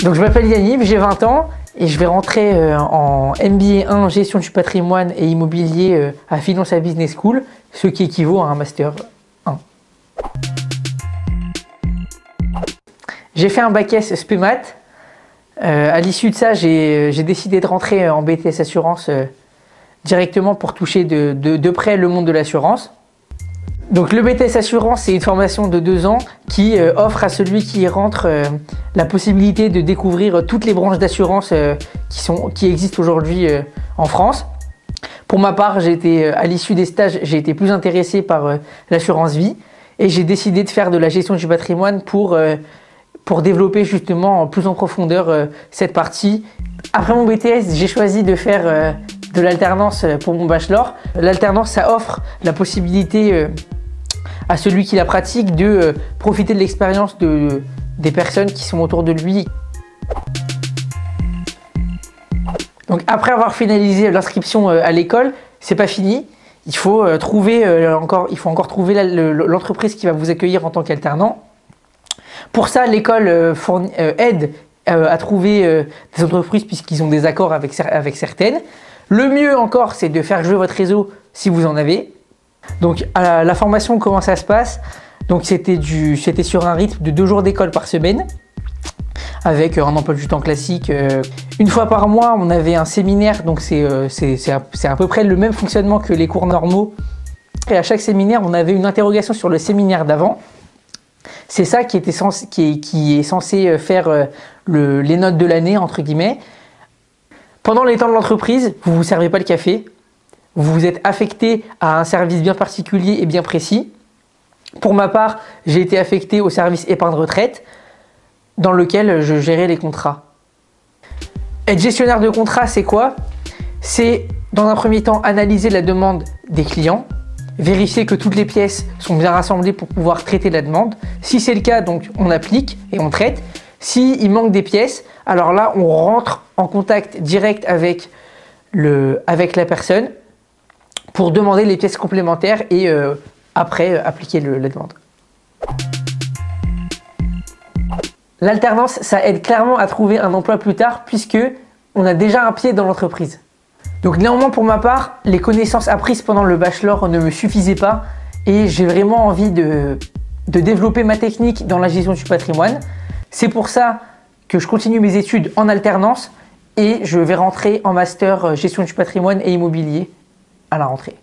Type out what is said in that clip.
Donc je m'appelle Yaniv, j'ai 20 ans et je vais rentrer en MBA 1 gestion du patrimoine et immobilier à Finance à Business School, ce qui équivaut à un Master 1. J'ai fait un bac S spé maths. À l'issue de ça, j'ai décidé de rentrer en BTS Assurance directement pour toucher de près le monde de l'assurance. Donc le BTS Assurance, c'est une formation de 2 ans qui offre à celui qui y rentre la possibilité de découvrir toutes les branches d'assurance qui existent aujourd'hui en France. Pour ma part, à l'issue des stages, j'ai été plus intéressé par l'assurance vie et j'ai décidé de faire de la gestion du patrimoine pour développer justement plus en profondeur cette partie. Après mon BTS, j'ai choisi de faire de l'alternance pour mon bachelor. L'alternance, ça offre la possibilité à celui qui la pratique de profiter de l'expérience des personnes qui sont autour de lui. Donc après avoir finalisé l'inscription à l'école, c'est pas fini. Il faut encore trouver l'entreprise qui va vous accueillir en tant qu'alternant. Pour ça, l'école aide à trouver des entreprises puisqu'ils ont des accords avec certaines. Le mieux encore, c'est de faire jouer votre réseau si vous en avez. Donc la formation, comment ça se passe? Donc c'était sur un rythme de 2 jours d'école par semaine avec un emploi du temps classique. Une fois par mois, on avait un séminaire, donc c'est à peu près le même fonctionnement que les cours normaux. Et à chaque séminaire, on avait une interrogation sur le séminaire d'avant. C'est ça qui est censé faire les notes de l'année, entre guillemets. Pendant les temps de l'entreprise, vous ne vous servez pas le café. Vous êtes affecté à un service bien particulier et bien précis. Pour ma part, j'ai été affecté au service épargne retraite dans lequel je gérais les contrats. Être gestionnaire de contrat, c'est quoi? C'est dans un premier temps analyser la demande des clients, vérifier que toutes les pièces sont bien rassemblées pour pouvoir traiter la demande. Si c'est le cas, donc on applique et on traite. S'il manque des pièces, alors là, on rentre en contact direct avec la personne pour demander les pièces complémentaires et après appliquer la demande. L'alternance, ça aide clairement à trouver un emploi plus tard puisque on a déjà un pied dans l'entreprise. Donc néanmoins pour ma part, les connaissances apprises pendant le bachelor ne me suffisaient pas et j'ai vraiment envie de développer ma technique dans la gestion du patrimoine. C'est pour ça que je continue mes études en alternance et je vais rentrer en master gestion du patrimoine et immobilier à la rentrée.